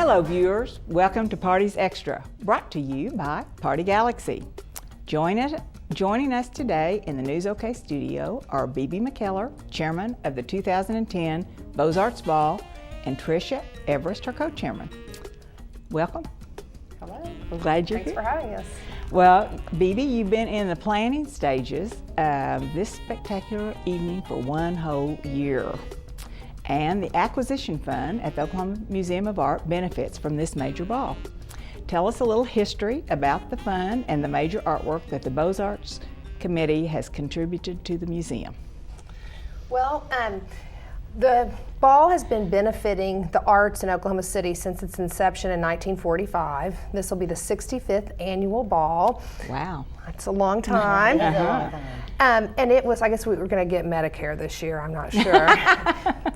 Hello viewers, welcome to Parties Extra, brought to you by Party Galaxy. Joining us today in the News OK studio are B.B. McKellar, chairman of the 2010 Beaux Arts Ball, and Tricia Everest, her co-chairman. Welcome. Hello. We're glad you're Thanks here. for having us. Well, B.B., you've been in the planning stages of this spectacular evening for one whole year. And the acquisition fund at the Oklahoma Museum of Art benefits from this major ball. Tell us a little history about the fund and the major artwork that the Beaux Arts Committee has contributed to the museum. Well, the ball has been benefiting the arts in Oklahoma City since its inception in 1945. This will be the 65th annual ball. Wow. That's a long time. And it was, I guess we were going to get Medicare this year, I'm not sure.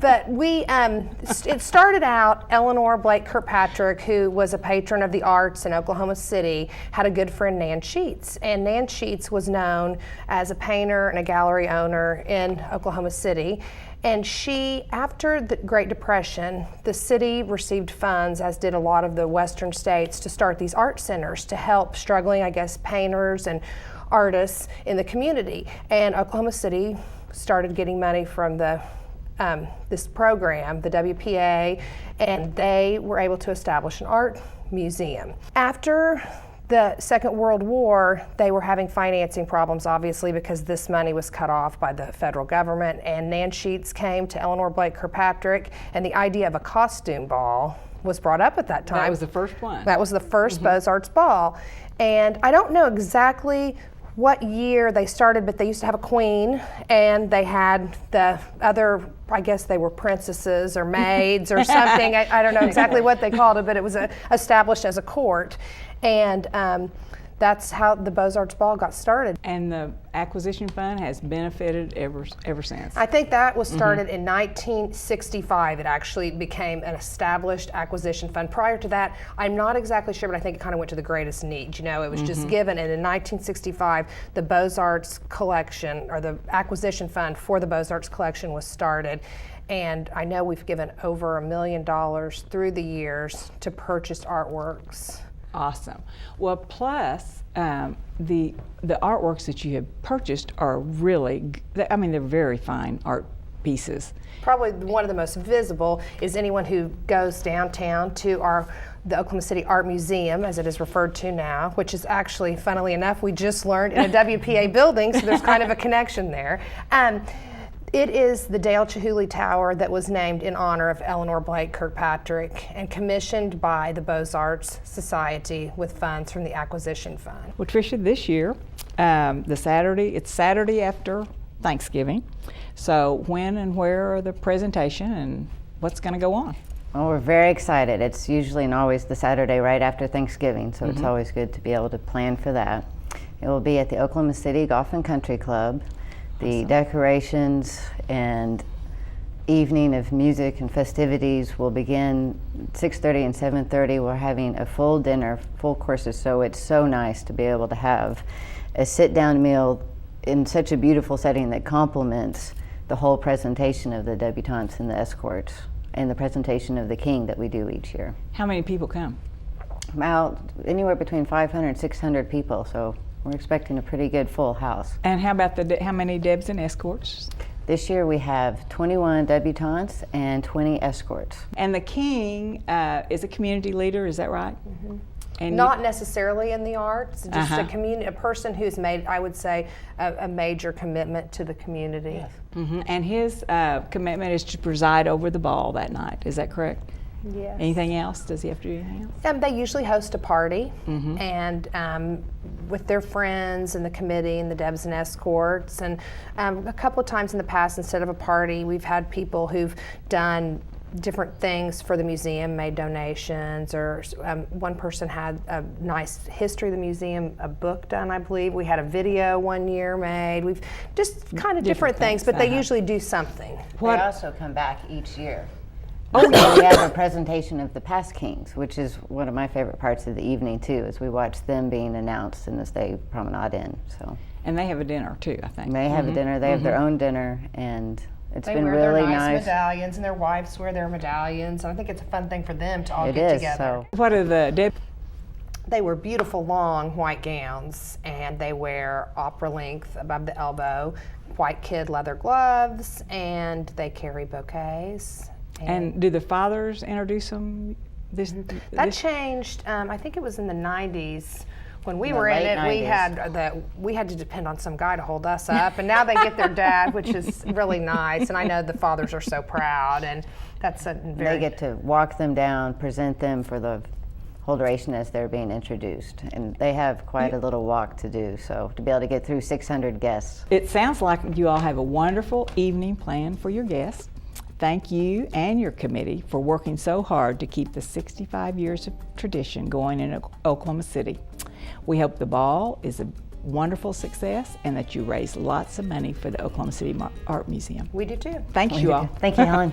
But it started out, Eleanor Blake Kirkpatrick, who was a patron of the arts in Oklahoma City, had a good friend, Nan Sheets. And Nan Sheets was known as a painter and a gallery owner in Oklahoma City. And she, after the Great Depression, the city received funds, as did a lot of the western states, to start these art centers to help struggling, I guess, painters and artists in the community. And Oklahoma City started getting money from this program, the WPA, and they were able to establish an art museum. After the Second World War, they were having financing problems, obviously, because this money was cut off by the federal government, and Nan Sheets came to Eleanor Blake Kirkpatrick, and the idea of a costume ball was brought up at that time. That was the first one. That was the first Beaux Arts Ball. And I don't know exactly what year they started, but they used to have a queen, and they had the other, I guess they were princesses or maids or something. I don't know exactly what they called it, but it was established as a court. And that's how the Beaux Arts Ball got started. And the acquisition fund has benefited ever since. I think that was started in 1965. It actually became an established acquisition fund. Prior to that, I'm not exactly sure, but I think it kind of went to the greatest need. You know, it was just given, and in 1965, the Beaux Arts collection, or the acquisition fund for the Beaux Arts collection, was started. And I know we've given over $1 million through the years to purchased artworks. Awesome. Well, plus the artworks that you have purchased are really, I mean, they're very fine art pieces. Probably one of the most visible is anyone who goes downtown to the Oklahoma City Art Museum, as it is referred to now, which is actually, funnily enough, we just learned in a WPA building, so there's kind of a connection there. It is the Dale Chihuly Tower that was named in honor of Eleanor Blake Kirkpatrick and commissioned by the Beaux Arts Society with funds from the acquisition fund. Well, Tricia, this year, it's Saturday after Thanksgiving. So when and where are the presentation and what's going to go on? Well, we're very excited. It's usually and always the Saturday right after Thanksgiving, so it's always good to be able to plan for that. It will be at the Oklahoma City Golf and Country Club. The decorations and evening of music and festivities will begin 6:30 and 7:30. We're having a full dinner, full courses, so it's so nice to be able to have a sit-down meal in such a beautiful setting that complements the whole presentation of the debutantes and the escorts and the presentation of the king that we do each year. How many people come? About anywhere between 500 and 600 people, so we're expecting a pretty good full house. And how about how many debs and escorts? This year we have 21 debutantes and 20 escorts. And the king is a community leader, is that right? And Not necessarily in the arts, just a person who's made, I would say, a major commitment to the community. Yes. And his commitment is to preside over the ball that night, is that correct? Yes. Anything else? Does he have to do anything else? They usually host a party, and with their friends and the committee and the Debs and escorts. And a couple of times in the past, instead of a party, we've had people who've done different things for the museum, made donations, or one person had a nice history of the museum, a book done, I believe. We had a video one year made. We've just kind of different things, but they usually do something. They also come back each year. Oh, yeah. We have a presentation of the past kings, which is one of my favorite parts of the evening too, as we watch them being announced and as they promenade in. So. And they have a dinner too, I think. They have a dinner. They have their own dinner, and It's They been wear really their nice nice. medallions, and their wives wear their medallions. And I think it's a fun thing for them to all It get is, together. so What are the They wear beautiful long white gowns, and they wear opera length above the elbow, white kid leather gloves, and they carry bouquets. and do the fathers introduce them? That changed. I think it was in the 90s. When we The were in late it, 90s. we had to depend on some guy to hold us up, and now they get their dad, which is really nice. And I know the fathers are so proud, and that's a very. they get to walk them down, present them for the whole duration as they're being introduced. And they have quite a little walk to do, so to be able to get through 600 guests. It sounds like you all have a wonderful evening planned for your guests. Thank you and your committee for working so hard to keep the 65 years of tradition going in Oklahoma City. We hope the ball is a wonderful success and that you raise lots of money for the Oklahoma City Art Museum. We do too. Thank you all. Thank you, Helen.